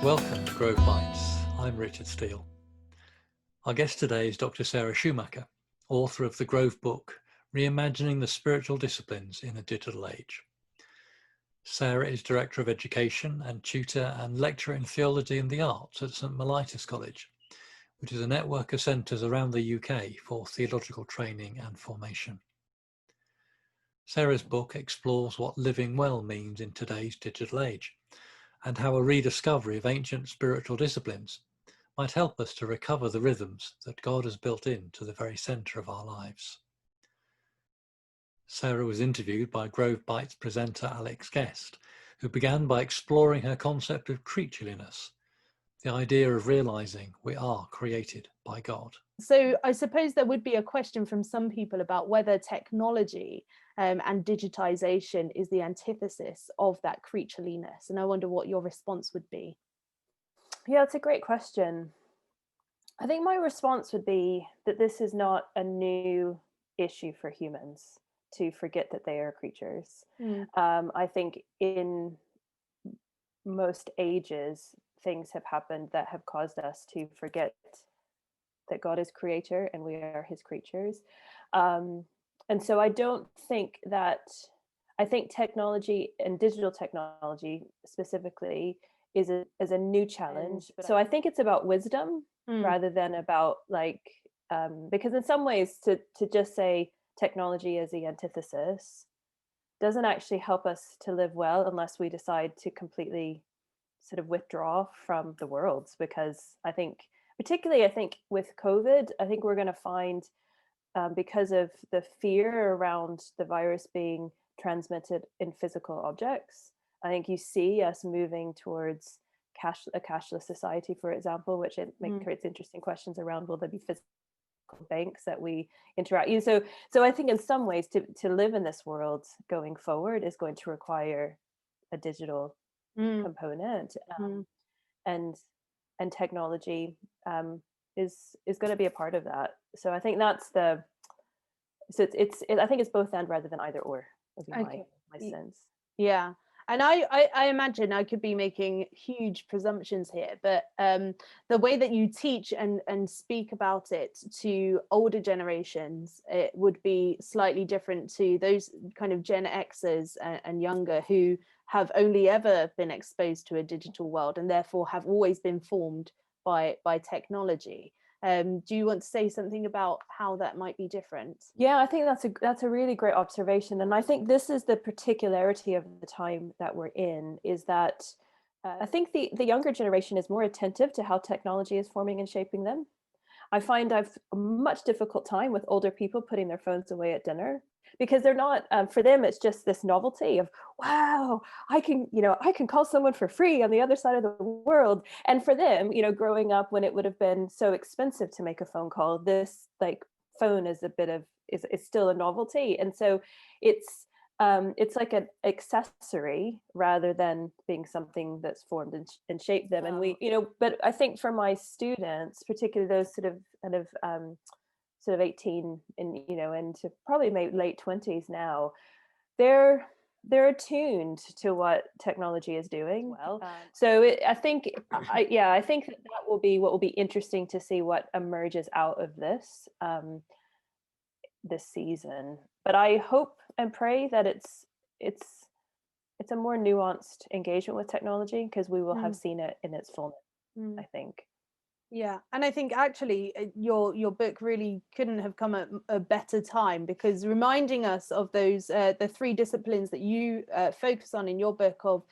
Welcome to Grove Bites. I'm Richard Steele. Our guest today is Dr. Sara Schumacher, author of the Grove book, Reimagining the Spiritual Disciplines in a Digital Age. Sara is Director of Education and Tutor and Lecturer in Theology and the Arts at St Mellitus College, which is a network of centres around the UK for theological training and formation. Sara's book explores what living well means in today's digital age, and how a rediscovery of ancient spiritual disciplines might help us to recover the rhythms that God has built into the very centre of our lives. Sara was interviewed by Grove Bites presenter Alex Guest, who began by exploring her concept of creatureliness, the idea of realising we are created by God. So I suppose there would be a question from some people about whether technology and digitization is the antithesis of that creatureliness. And I wonder what your response would be. Yeah, it's a great question. I think my response would be that this is not a new issue for humans to forget that they are creatures. I think in most ages, things have happened that have caused us to forget that God is creator and we are his creatures. And so I don't think that, I think technology and digital technology specifically is a new challenge. So I think it's about wisdom rather than about because in some ways to just say technology is the antithesis doesn't actually help us to live well unless we decide to completely sort of withdraw from the world. Because I think with COVID, I think we're going to find because of the fear around the virus being transmitted in physical objects, I think you see us moving towards a cashless society, for example, which creates interesting questions around, will there be physical banks that we interact with? So I think in some ways to live in this world going forward is going to require a digital component, and technology is going to be a part of that. So I think that's I think it's both and rather than either or, would be my sense. Yeah. And I imagine I could be making huge presumptions here, but the way that you teach and speak about it to older generations, it would be slightly different to those kind of Gen Xers and younger who have only ever been exposed to a digital world and therefore have always been formed by technology. Do you want to say something about how that might be different? Yeah, I think that's a really great observation. And I think this is the particularity of the time that we're in, is that I think the younger generation is more attentive to how technology is forming and shaping them. I find I've a much difficult time with older people putting their phones away at dinner, because they're not, for them, it's just this novelty of, wow, I can call someone for free on the other side of the world. And for them, growing up when it would have been so expensive to make a phone call, this phone is it's still a novelty. And so it's like an accessory rather than being something that's formed and shaped them. And but I think for my students, particularly those sort of 18 and to probably maybe late 20s now, they're attuned to what technology is doing well. So I think that will be what will be interesting to see what emerges out of this season. But I hope and pray that it's a more nuanced engagement with technology, because we will have seen it in its fullness, I think. Yeah, and I think actually your book really couldn't have come at a better time, because reminding us of those the three disciplines that you focus on in your book of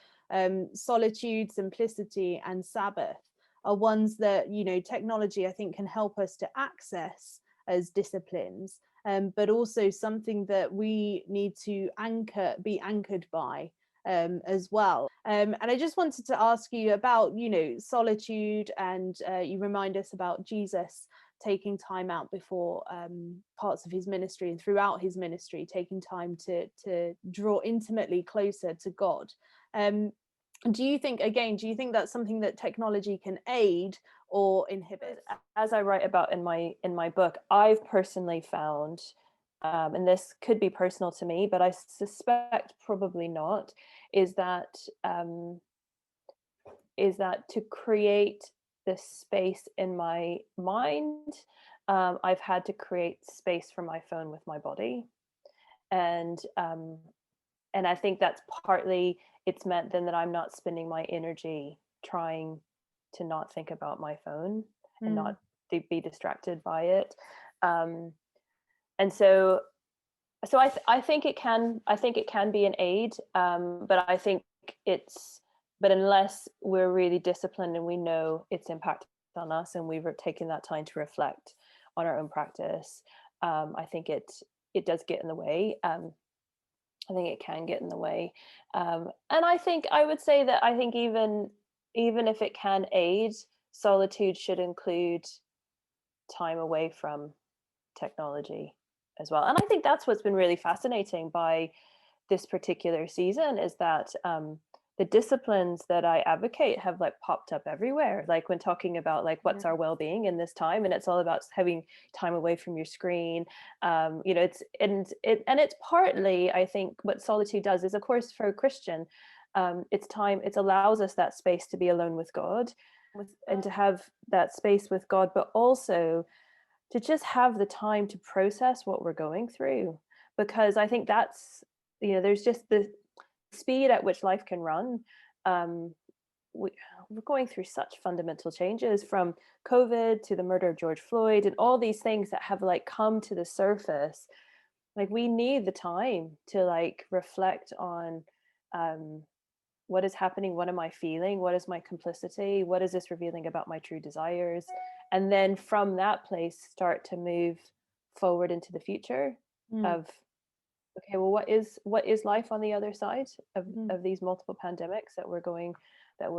solitude, simplicity, and Sabbath are ones that technology I think can help us to access as disciplines, but also something that we need to be anchored by as well. And I just wanted to ask you about, solitude, and you remind us about Jesus taking time out before parts of his ministry and throughout his ministry, taking time to draw intimately closer to God. Do you think that's something that technology can aid or inhibit? As I write about in my book, I've personally found, and this could be personal to me, but I suspect probably not, is that is that to create this space in my mind, I've had to create space for my phone with my body. And I think that's partly, it's meant then that I'm not spending my energy trying to not think about my phone and not be distracted by it. And so I think it can be an aid, but I think but unless we're really disciplined and we know its impact on us and we've taken that time to reflect on our own practice, I think it does get in the way. I think it can get in the way. And I think I would say that I think even if it can aid, solitude should include time away from technology as well. And I think that's what's been really fascinating by this particular season, is that the disciplines that I advocate have like popped up everywhere. Like when talking about like what's our well-being in this time, and it's all about having time away from your screen. You know, it's partly, I think, what solitude does is, of course, for a Christian, it allows us that space to be alone with God, and to have that space with God, but also to just have the time to process what we're going through. Because I think that's, you know, there's just the speed at which life can run. We're going through such fundamental changes, from COVID to the murder of George Floyd and all these things that have like come to the surface. Like, we need the time to like reflect on what is happening, what am I feeling, what is my complicity, what is this revealing about my true desires, and then from that place start to move forward into the future of, okay, well, what is life on the other side of these multiple pandemics that we're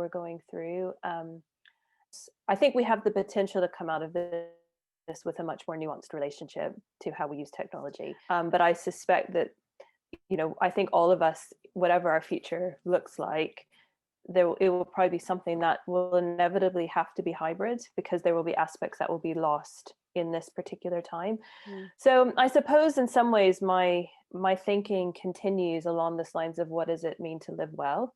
going through. I think we have the potential to come out of this with a much more nuanced relationship to how we use technology. But I suspect that, you know, I think all of us, whatever our future looks like, it will probably be something that will inevitably have to be hybrid, because there will be aspects that will be lost in this particular time. So I suppose in some ways my thinking continues along this lines of, what does it mean to live well?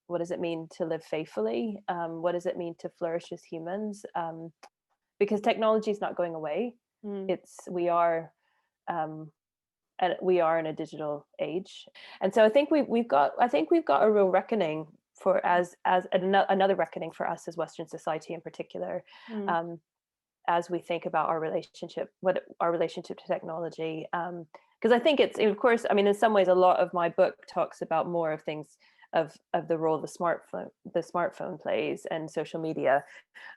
What does it mean to live faithfully? What does it mean to flourish as humans? Because technology is not going away. We are in a digital age, and so I think we've got a real reckoning for as another reckoning for us as Western society in particular, as we think about our relationship to technology. Because I think it's, of course, I mean, in some ways, a lot of my book talks about more of things of the role the smartphone plays and social media.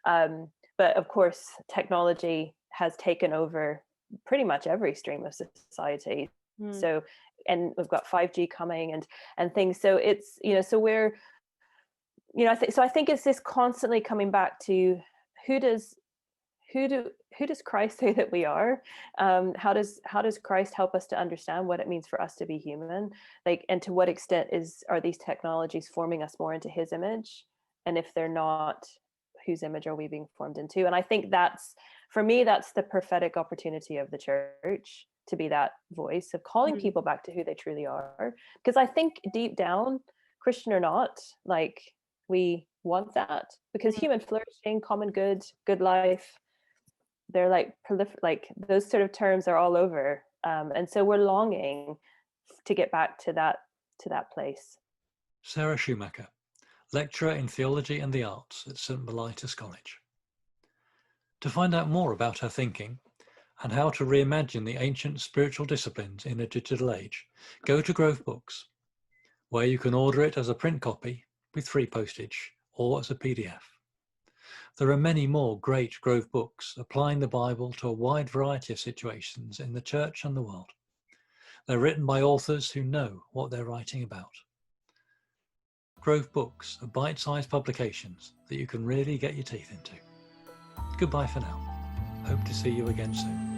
But of course, technology has taken over pretty much every stream of society. So, and we've got 5G coming and things. So it's, you know, so we're, you know, I think it's this constantly coming back to who does Christ say that we are? How does Christ help us to understand what it means for us to be human? Like, and to what extent are these technologies forming us more into his image? And if they're not, whose image are we being formed into? And I think that's, for me, that's the prophetic opportunity of the church, to be that voice of calling people back to who they truly are. Because I think deep down, Christian or not, like, we want that, because human flourishing, common good, good life, they're like like those sort of terms are all over, and so we're longing to get back to that place. Sara Schumacher, lecturer in Theology and the Arts at St Mellitus College. To find out more about her thinking and how to reimagine the ancient spiritual disciplines in a digital age, go to Grove Books, where you can order it as a print copy with free postage, or as a PDF. There are many more great Grove books applying the Bible to a wide variety of situations in the church and the world. They're written by authors who know what they're writing about. Grove Books are bite-sized publications that you can really get your teeth into. Goodbye for now. Hope to see you again soon.